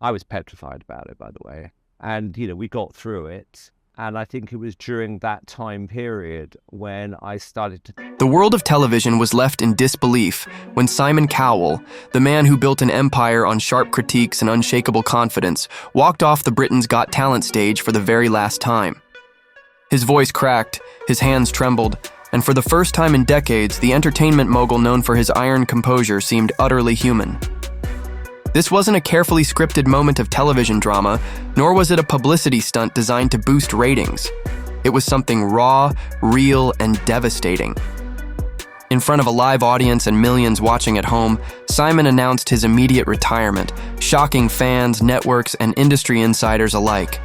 I was petrified about it, by the way. And, we got through it. And I think it was during that time period when I started to... The world of television was left in disbelief when Simon Cowell, the man who built an empire on sharp critiques and unshakable confidence, walked off the Britain's Got Talent stage for the very last time. His voice cracked, his hands trembled, and for the first time in decades, the entertainment mogul known for his iron composure seemed utterly human. This wasn't a carefully scripted moment of television drama, nor was it a publicity stunt designed to boost ratings. It was something raw, real, and devastating. In front of a live audience and millions watching at home, Simon announced his immediate retirement, shocking fans, networks, and industry insiders alike.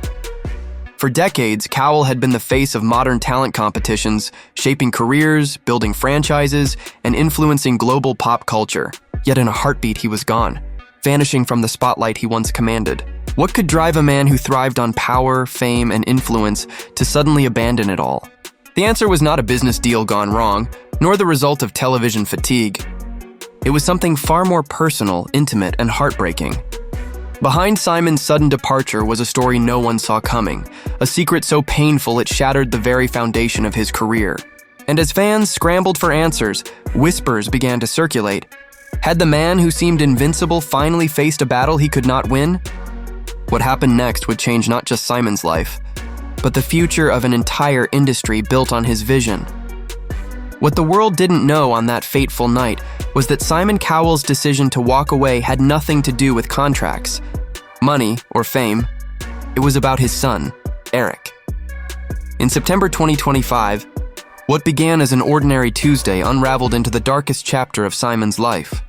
For decades, Cowell had been the face of modern talent competitions, shaping careers, building franchises, and influencing global pop culture. Yet in a heartbeat, he was gone, vanishing from the spotlight he once commanded. What could drive a man who thrived on power, fame, and influence to suddenly abandon it all? The answer was not a business deal gone wrong, nor the result of television fatigue. It was something far more personal, intimate, and heartbreaking. Behind Simon's sudden departure was a story no one saw coming, a secret so painful it shattered the very foundation of his career. And as fans scrambled for answers, whispers began to circulate. Had the man who seemed invincible finally faced a battle he could not win? What happened next would change not just Simon's life, but the future of an entire industry built on his vision. What the world didn't know on that fateful night was that Simon Cowell's decision to walk away had nothing to do with contracts, money, or fame. It was about his son, Eric. In September 2025, what began as an ordinary Tuesday unraveled into the darkest chapter of Simon's life.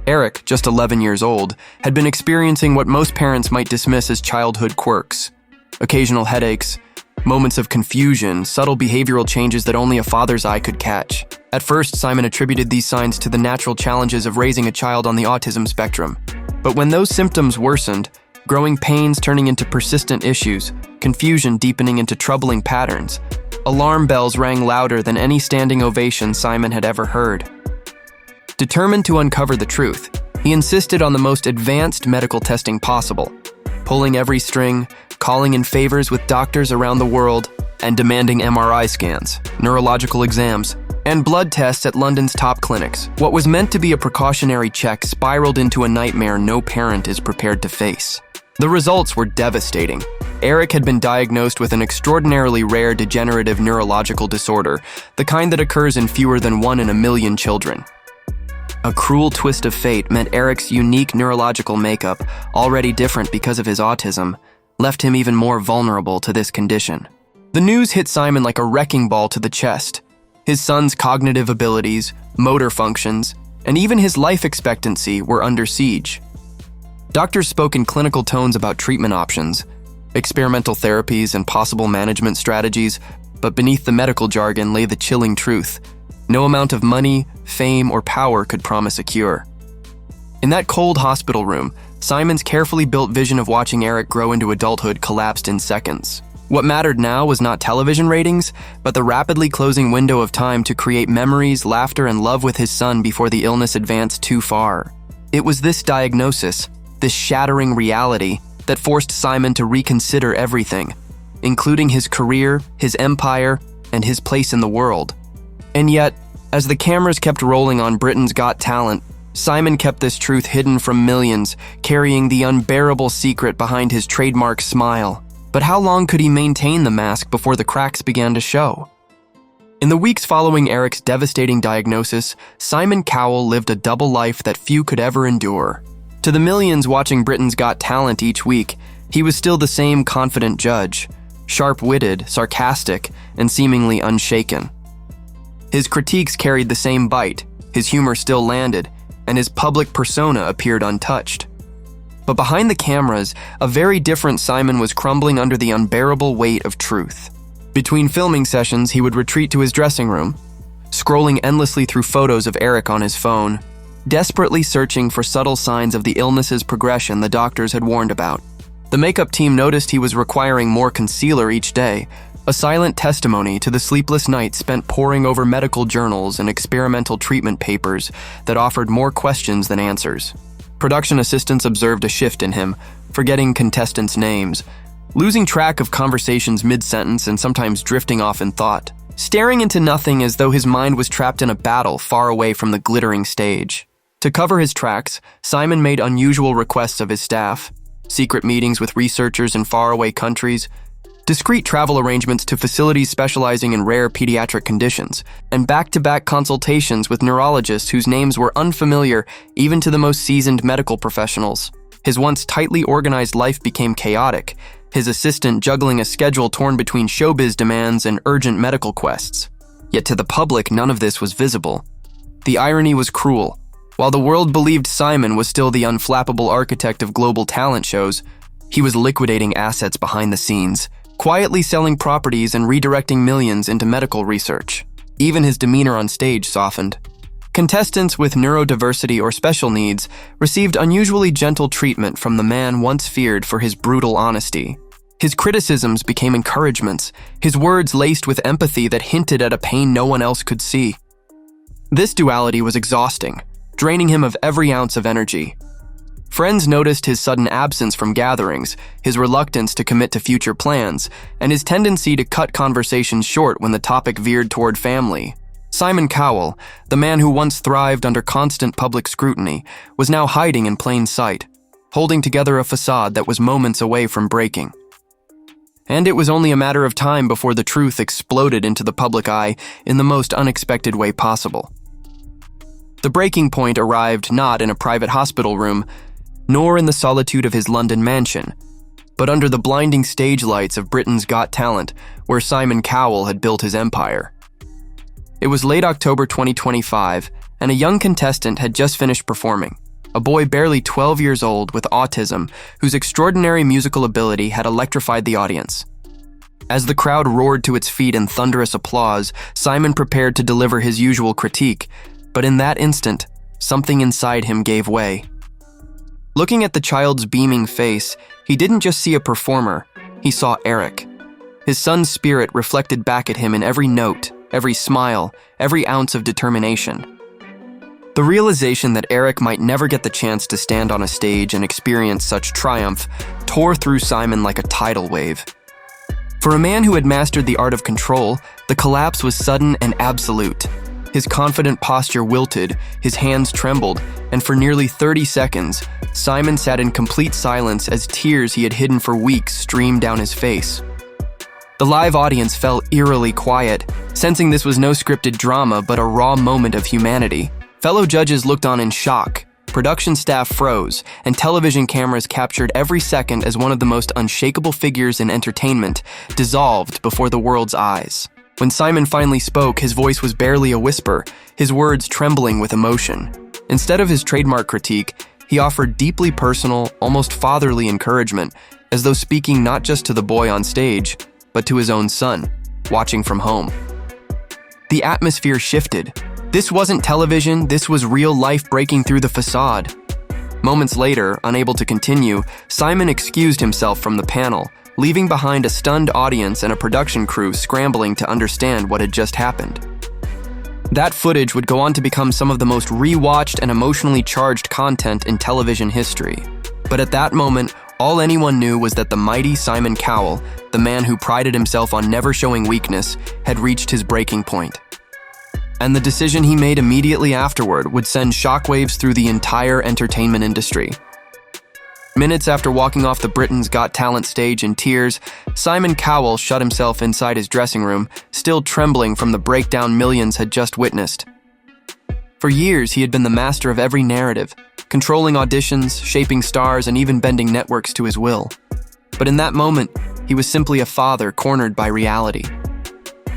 Eric, just 11 years old, had been experiencing what most parents might dismiss as childhood quirks. Occasional headaches, moments of confusion, subtle behavioral changes that only a father's eye could catch. At first, Simon attributed these signs to the natural challenges of raising a child on the autism spectrum. But when those symptoms worsened, growing pains turning into persistent issues, confusion deepening into troubling patterns, alarm bells rang louder than any standing ovation Simon had ever heard. Determined to uncover the truth, he insisted on the most advanced medical testing possible, pulling every string, calling in favors with doctors around the world, and demanding MRI scans, neurological exams, and blood tests at London's top clinics. What was meant to be a precautionary check spiraled into a nightmare no parent is prepared to face. The results were devastating. Eric had been diagnosed with an extraordinarily rare degenerative neurological disorder, the kind that occurs in fewer than 1 in a million children. A cruel twist of fate meant Eric's unique neurological makeup, already different because of his autism, left him even more vulnerable to this condition. The news hit Simon like a wrecking ball to the chest. His son's cognitive abilities, motor functions, and even his life expectancy were under siege. Doctors spoke in clinical tones about treatment options, experimental therapies, and possible management strategies, but beneath the medical jargon lay the chilling truth. No amount of money, fame, or power could promise a cure. In that cold hospital room, Simon's carefully built vision of watching Eric grow into adulthood collapsed in seconds. What mattered now was not television ratings, but the rapidly closing window of time to create memories, laughter, and love with his son before the illness advanced too far. It was this diagnosis, this shattering reality, that forced Simon to reconsider everything, including his career, his empire, and his place in the world. And yet, as the cameras kept rolling on Britain's Got Talent, Simon kept this truth hidden from millions, carrying the unbearable secret behind his trademark smile. But how long could he maintain the mask before the cracks began to show? In the weeks following Eric's devastating diagnosis, Simon Cowell lived a double life that few could ever endure. To the millions watching Britain's Got Talent each week, he was still the same confident judge, sharp-witted, sarcastic, and seemingly unshaken. His critiques carried the same bite, his humor still landed, and his public persona appeared untouched. But behind the cameras, a very different Simon was crumbling under the unbearable weight of truth. Between filming sessions, he would retreat to his dressing room, scrolling endlessly through photos of Eric on his phone, desperately searching for subtle signs of the illness's progression the doctors had warned about. The makeup team noticed he was requiring more concealer each day, a silent testimony to the sleepless nights spent poring over medical journals and experimental treatment papers that offered more questions than answers. Production assistants observed a shift in him, forgetting contestants' names, losing track of conversations mid-sentence and sometimes drifting off in thought, staring into nothing as though his mind was trapped in a battle far away from the glittering stage. To cover his tracks, Simon made unusual requests of his staff: secret meetings with researchers in faraway countries, discreet travel arrangements to facilities specializing in rare pediatric conditions, and back-to-back consultations with neurologists whose names were unfamiliar even to the most seasoned medical professionals. His once tightly organized life became chaotic, his assistant juggling a schedule torn between showbiz demands and urgent medical quests. Yet to the public, none of this was visible. The irony was cruel. While the world believed Simon was still the unflappable architect of global talent shows, he was liquidating assets behind the scenes, quietly selling properties and redirecting millions into medical research. Even his demeanor on stage softened. Contestants with neurodiversity or special needs received unusually gentle treatment from the man once feared for his brutal honesty. His criticisms became encouragements, his words laced with empathy that hinted at a pain no one else could see. This duality was exhausting, draining him of every ounce of energy. Friends noticed his sudden absence from gatherings, his reluctance to commit to future plans, and his tendency to cut conversations short when the topic veered toward family. Simon Cowell, the man who once thrived under constant public scrutiny, was now hiding in plain sight, holding together a facade that was moments away from breaking. And it was only a matter of time before the truth exploded into the public eye in the most unexpected way possible. The breaking point arrived not in a private hospital room, nor in the solitude of his London mansion, but under the blinding stage lights of Britain's Got Talent, where Simon Cowell had built his empire. It was late October 2025, and a young contestant had just finished performing, a boy barely 12 years old with autism, whose extraordinary musical ability had electrified the audience. As the crowd roared to its feet in thunderous applause, Simon prepared to deliver his usual critique, but in that instant, something inside him gave way. Looking at the child's beaming face, he didn't just see a performer, he saw Eric. His son's spirit reflected back at him in every note, every smile, every ounce of determination. The realization that Eric might never get the chance to stand on a stage and experience such triumph tore through Simon like a tidal wave. For a man who had mastered the art of control, the collapse was sudden and absolute. His confident posture wilted, his hands trembled, and for nearly 30 seconds, Simon sat in complete silence as tears he had hidden for weeks streamed down his face. The live audience fell eerily quiet, sensing this was no scripted drama but a raw moment of humanity. Fellow judges looked on in shock, production staff froze, and television cameras captured every second as one of the most unshakable figures in entertainment dissolved before the world's eyes. When Simon finally spoke, his voice was barely a whisper, his words trembling with emotion. Instead of his trademark critique, he offered deeply personal, almost fatherly encouragement, as though speaking not just to the boy on stage, but to his own son, watching from home. The atmosphere shifted. This wasn't television, this was real life breaking through the facade. Moments later, unable to continue, Simon excused himself from the panel, leaving behind a stunned audience and a production crew scrambling to understand what had just happened. That footage would go on to become some of the most rewatched and emotionally charged content in television history. But at that moment, all anyone knew was that the mighty Simon Cowell, the man who prided himself on never showing weakness, had reached his breaking point. And the decision he made immediately afterward would send shockwaves through the entire entertainment industry. Minutes after walking off the Britain's Got Talent stage in tears, Simon Cowell shut himself inside his dressing room, still trembling from the breakdown millions had just witnessed. For years, he had been the master of every narrative, controlling auditions, shaping stars, and even bending networks to his will. But in that moment, he was simply a father cornered by reality.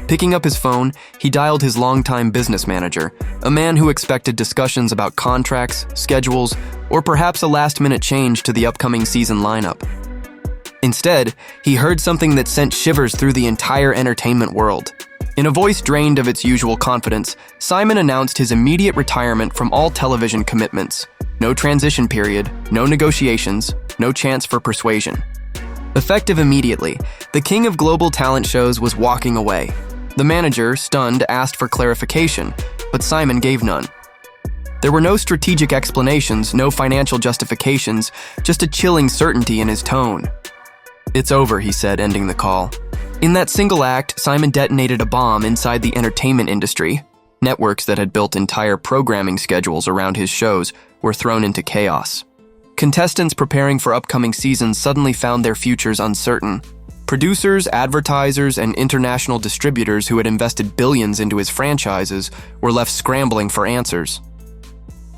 Picking up his phone, he dialed his longtime business manager, a man who expected discussions about contracts, schedules, or perhaps a last-minute change to the upcoming season lineup. Instead, he heard something that sent shivers through the entire entertainment world. In a voice drained of its usual confidence, Simon announced his immediate retirement from all television commitments. No transition period, no negotiations, no chance for persuasion. Effective immediately, the king of global talent shows was walking away. The manager, stunned, asked for clarification, but Simon gave none. There were no strategic explanations, no financial justifications, just a chilling certainty in his tone. "It's over," he said, ending the call. In that single act, Simon detonated a bomb inside the entertainment industry. Networks that had built entire programming schedules around his shows were thrown into chaos. Contestants preparing for upcoming seasons suddenly found their futures uncertain. Producers, advertisers, and international distributors who had invested billions into his franchises were left scrambling for answers.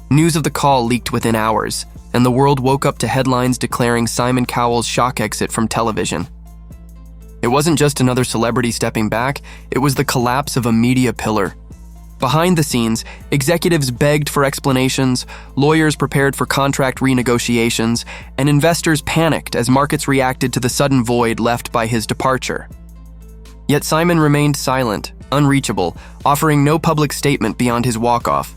News of the call leaked within hours, and the world woke up to headlines declaring Simon Cowell's shock exit from television. It wasn't just another celebrity stepping back, it was the collapse of a media pillar. Behind the scenes, executives begged for explanations, lawyers prepared for contract renegotiations, and investors panicked as markets reacted to the sudden void left by his departure. Yet Simon remained silent, unreachable, offering no public statement beyond his walk-off.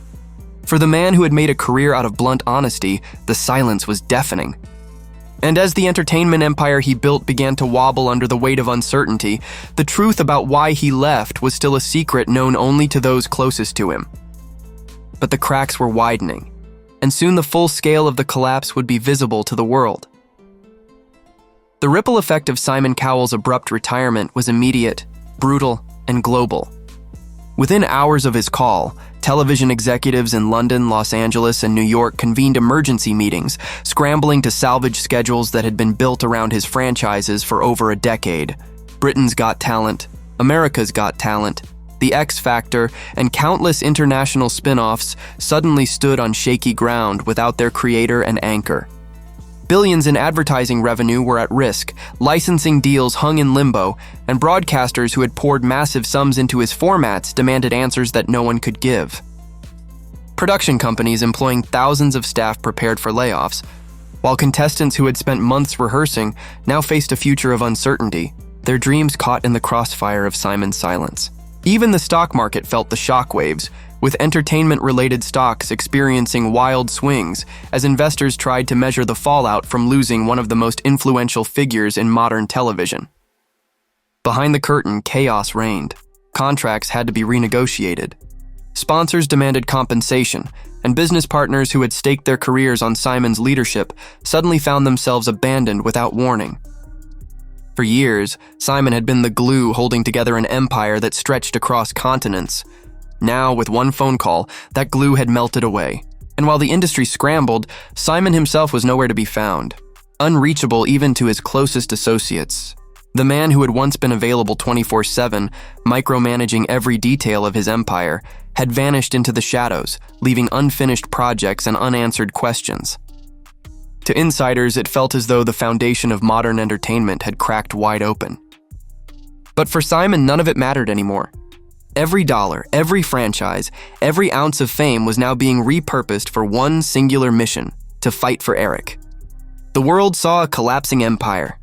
For the man who had made a career out of blunt honesty, the silence was deafening. And as the entertainment empire he built began to wobble under the weight of uncertainty, the truth about why he left was still a secret known only to those closest to him. But the cracks were widening, and soon the full scale of the collapse would be visible to the world. The ripple effect of Simon Cowell's abrupt retirement was immediate, brutal, and global. Within hours of his call, television executives in London, Los Angeles, and New York convened emergency meetings, scrambling to salvage schedules that had been built around his franchises for over a decade. Britain's Got Talent, America's Got Talent, The X Factor, and countless international spin-offs suddenly stood on shaky ground without their creator and anchor. Billions in advertising revenue were at risk, licensing deals hung in limbo, and broadcasters who had poured massive sums into his formats demanded answers that no one could give. Production companies employing thousands of staff prepared for layoffs, while contestants who had spent months rehearsing now faced a future of uncertainty, their dreams caught in the crossfire of Simon's silence. Even the stock market felt the shockwaves, with entertainment-related stocks experiencing wild swings as investors tried to measure the fallout from losing one of the most influential figures in modern television. Behind the curtain, chaos reigned. Contracts had to be renegotiated. Sponsors demanded compensation, and business partners who had staked their careers on Simon's leadership suddenly found themselves abandoned without warning. For years, Simon had been the glue holding together an empire that stretched across continents. Now, with one phone call, that glue had melted away. And while the industry scrambled, Simon himself was nowhere to be found. Unreachable even to his closest associates. The man who had once been available 24/7, micromanaging every detail of his empire, had vanished into the shadows, leaving unfinished projects and unanswered questions. To insiders, it felt as though the foundation of modern entertainment had cracked wide open. But for Simon, none of it mattered anymore. Every dollar, every franchise, every ounce of fame was now being repurposed for one singular mission: to fight for Eric. The world saw a collapsing empire.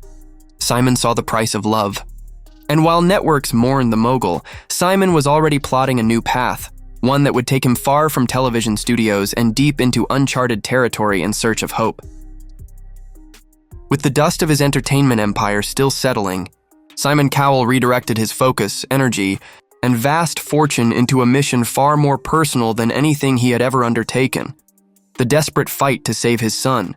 Simon saw the price of love. And while networks mourned the mogul, Simon was already plotting a new path, one that would take him far from television studios and deep into uncharted territory in search of hope. With the dust of his entertainment empire still settling, Simon Cowell redirected his focus, energy, and vast fortune into a mission far more personal than anything he had ever undertaken: the desperate fight to save his son,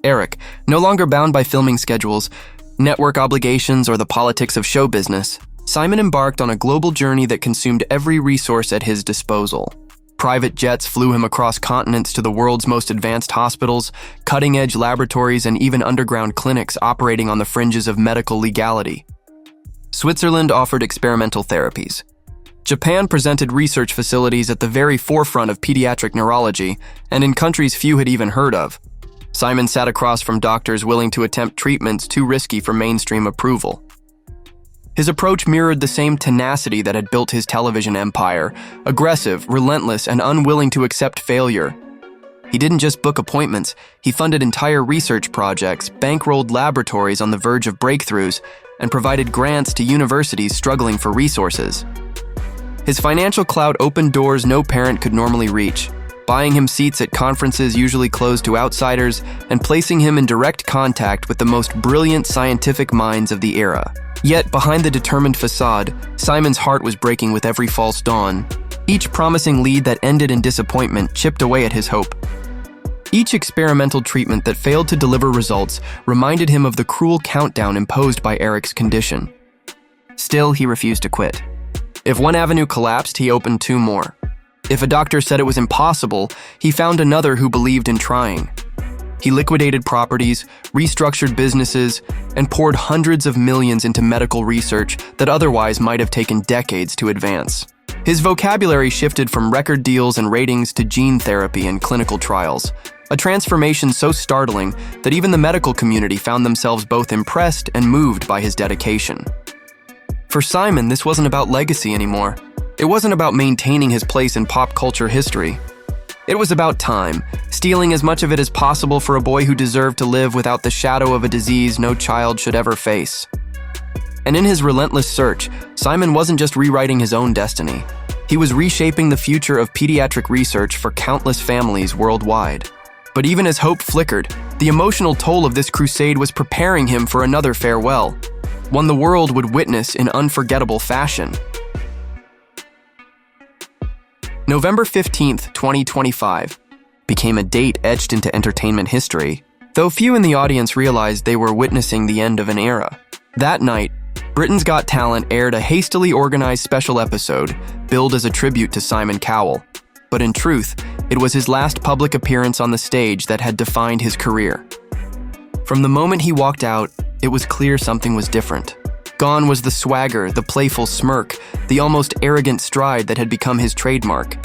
Eric. No longer bound by filming schedules, network obligations, or the politics of show business, Simon embarked on a global journey that consumed every resource at his disposal. Private jets flew him across continents to the world's most advanced hospitals, cutting-edge laboratories, and even underground clinics operating on the fringes of medical legality. Switzerland offered experimental therapies. Japan presented research facilities at the very forefront of pediatric neurology, and in countries few had even heard of. Simon sat across from doctors willing to attempt treatments too risky for mainstream approval. His approach mirrored the same tenacity that had built his television empire: aggressive, relentless, and unwilling to accept failure. He didn't just book appointments, he funded entire research projects, bankrolled laboratories on the verge of breakthroughs, and provided grants to universities struggling for resources. His financial clout opened doors no parent could normally reach, buying him seats at conferences usually closed to outsiders and placing him in direct contact with the most brilliant scientific minds of the era. Yet, behind the determined facade, Simon's heart was breaking with every false dawn. Each promising lead that ended in disappointment chipped away at his hope. Each experimental treatment that failed to deliver results reminded him of the cruel countdown imposed by Eric's condition. Still, he refused to quit. If one avenue collapsed, he opened two more. If a doctor said it was impossible, he found another who believed in trying. He liquidated properties, restructured businesses, and poured hundreds of millions into medical research that otherwise might have taken decades to advance. His vocabulary shifted from record deals and ratings to gene therapy and clinical trials, a transformation so startling that even the medical community found themselves both impressed and moved by his dedication. For Simon, this wasn't about legacy anymore. It wasn't about maintaining his place in pop culture history. It was about time, stealing as much of it as possible for a boy who deserved to live without the shadow of a disease no child should ever face. And in his relentless search, Simon wasn't just rewriting his own destiny. He was reshaping the future of pediatric research for countless families worldwide. But even as hope flickered, the emotional toll of this crusade was preparing him for another farewell, one the world would witness in unforgettable fashion. November 15th, 2025, became a date etched into entertainment history, though few in the audience realized they were witnessing the end of an era. That night, Britain's Got Talent aired a hastily organized special episode billed as a tribute to Simon Cowell. But in truth, it was his last public appearance on the stage that had defined his career. From the moment he walked out, it was clear something was different. Gone was the swagger, the playful smirk, the almost arrogant stride that had become his trademark.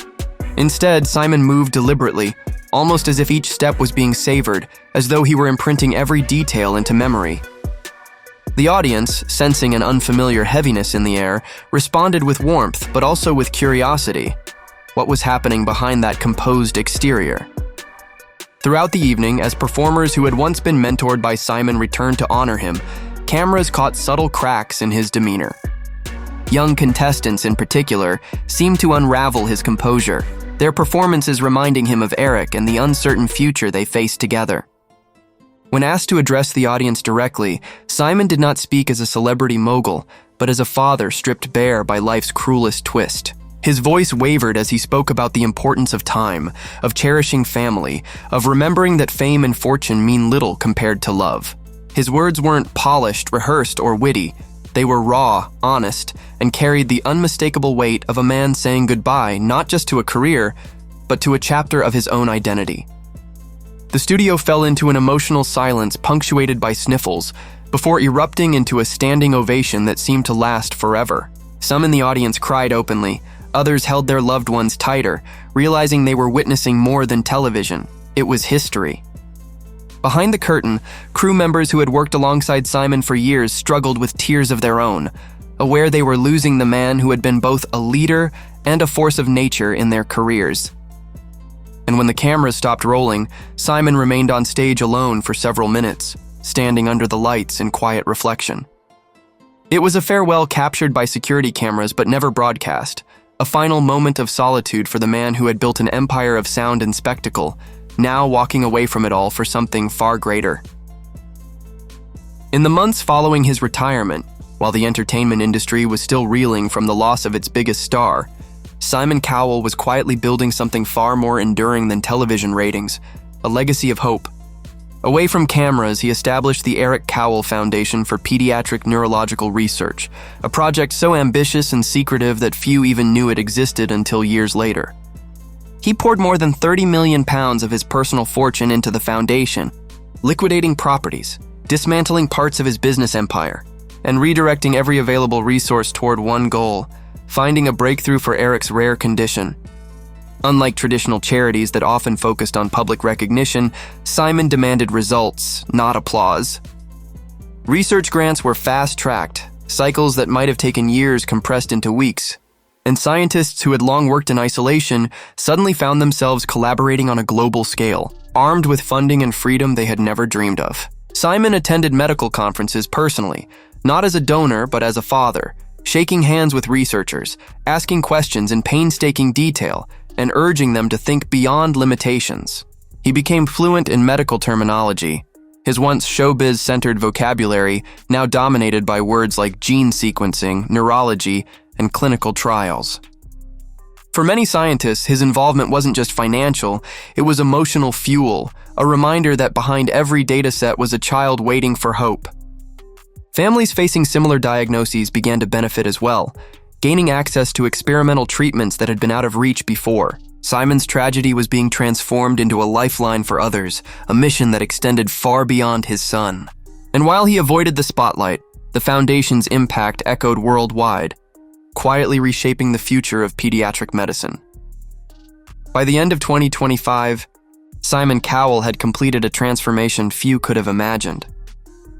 Instead, Simon moved deliberately, almost as if each step was being savored, as though he were imprinting every detail into memory. The audience, sensing an unfamiliar heaviness in the air, responded with warmth, but also with curiosity. What was happening behind that composed exterior? Throughout the evening, as performers who had once been mentored by Simon returned to honor him, cameras caught subtle cracks in his demeanor. Young contestants, in particular, seemed to unravel his composure, their performances reminding him of Eric and the uncertain future they faced together. When asked to address the audience directly, Simon did not speak as a celebrity mogul, but as a father stripped bare by life's cruelest twist. His voice wavered as he spoke about the importance of time, of cherishing family, of remembering that fame and fortune mean little compared to love. His words weren't polished, rehearsed, or witty. They were raw, honest, and carried the unmistakable weight of a man saying goodbye not just to a career, but to a chapter of his own identity. The studio fell into an emotional silence punctuated by sniffles, before erupting into a standing ovation that seemed to last forever. Some in the audience cried openly. Others held their loved ones tighter, realizing they were witnessing more than television. It was history. Behind the curtain, crew members who had worked alongside Simon for years struggled with tears of their own, aware they were losing the man who had been both a leader and a force of nature in their careers. And when the cameras stopped rolling, Simon remained on stage alone for several minutes, standing under the lights in quiet reflection. It was a farewell captured by security cameras but never broadcast, a final moment of solitude for the man who had built an empire of sound and spectacle, now walking away from it all for something far greater. In the months following his retirement, while the entertainment industry was still reeling from the loss of its biggest star, Simon Cowell was quietly building something far more enduring than television ratings, a legacy of hope. Away from cameras, he established the Eric Cowell Foundation for Pediatric Neurological Research, a project so ambitious and secretive that few even knew it existed until years later. He poured more than £30 million of his personal fortune into the foundation, liquidating properties, dismantling parts of his business empire, and redirecting every available resource toward one goal: finding a breakthrough for Eric's rare condition. Unlike traditional charities that often focused on public recognition, Simon demanded results, not applause. Research grants were fast-tracked, cycles that might have taken years compressed into weeks, and scientists who had long worked in isolation suddenly found themselves collaborating on a global scale, armed with funding and freedom they had never dreamed of. Simon attended medical conferences personally, not as a donor but as a father, shaking hands with researchers, asking questions in painstaking detail, and urging them to think beyond limitations. He became fluent in medical terminology, his once showbiz-centered vocabulary now dominated by words like gene sequencing, neurology, and clinical trials. For many scientists, his involvement wasn't just financial, it was emotional fuel, a reminder that behind every dataset was a child waiting for hope. Families facing similar diagnoses began to benefit as well, gaining access to experimental treatments that had been out of reach before. Simon's tragedy was being transformed into a lifeline for others, a mission that extended far beyond his son. And while he avoided the spotlight, the Foundation's impact echoed worldwide, quietly reshaping the future of pediatric medicine. By the end of 2025, Simon Cowell had completed a transformation few could have imagined.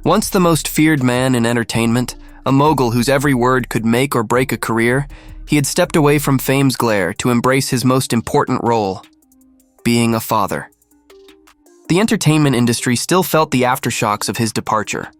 Once the most feared man in entertainment, a mogul whose every word could make or break a career, he had stepped away from fame's glare to embrace his most important role, being a father. The entertainment industry still felt the aftershocks of his departure.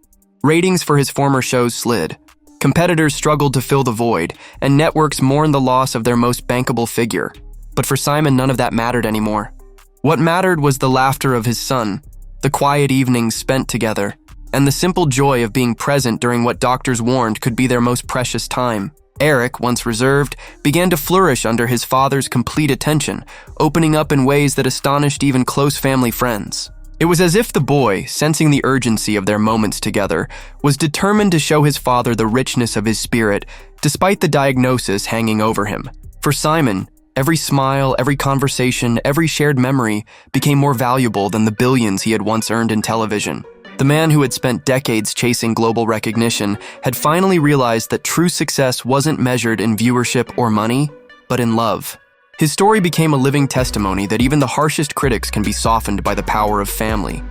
Ratings for his former shows slid. Competitors struggled to fill the void, and networks mourned the loss of their most bankable figure. But for Simon, none of that mattered anymore. What mattered was the laughter of his son, the quiet evenings spent together, and the simple joy of being present during what doctors warned could be their most precious time. Eric, once reserved, began to flourish under his father's complete attention, opening up in ways that astonished even close family friends. It was as if the boy, sensing the urgency of their moments together, was determined to show his father the richness of his spirit, despite the diagnosis hanging over him. For Simon, every smile, every conversation, every shared memory became more valuable than the billions he had once earned in television. The man who had spent decades chasing global recognition had finally realized that true success wasn't measured in viewership or money, but in love. His story became a living testimony that even the harshest critics can be softened by the power of family,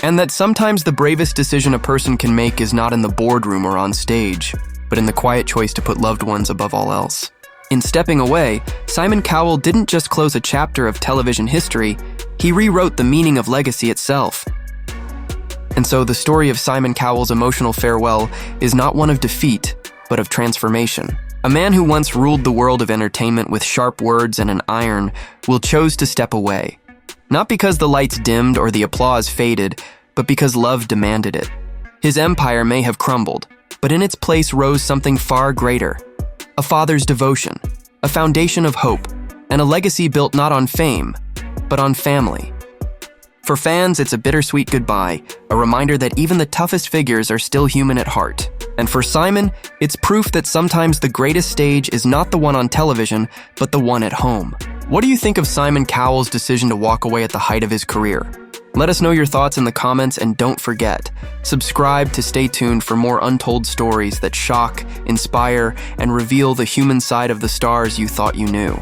and that sometimes the bravest decision a person can make is not in the boardroom or on stage, but in the quiet choice to put loved ones above all else. In stepping away, Simon Cowell didn't just close a chapter of television history, he rewrote the meaning of legacy itself. And so the story of Simon Cowell's emotional farewell is not one of defeat, but of transformation. A man who once ruled the world of entertainment with sharp words and an iron will chose to step away. Not because the lights dimmed or the applause faded, but because love demanded it. His empire may have crumbled, but in its place rose something far greater. A father's devotion, a foundation of hope, and a legacy built not on fame, but on family. For fans, it's a bittersweet goodbye, a reminder that even the toughest figures are still human at heart. And for Simon, it's proof that sometimes the greatest stage is not the one on television, but the one at home. What do you think of Simon Cowell's decision to walk away at the height of his career? Let us know your thoughts in the comments, and don't forget, subscribe to stay tuned for more untold stories that shock, inspire, and reveal the human side of the stars you thought you knew.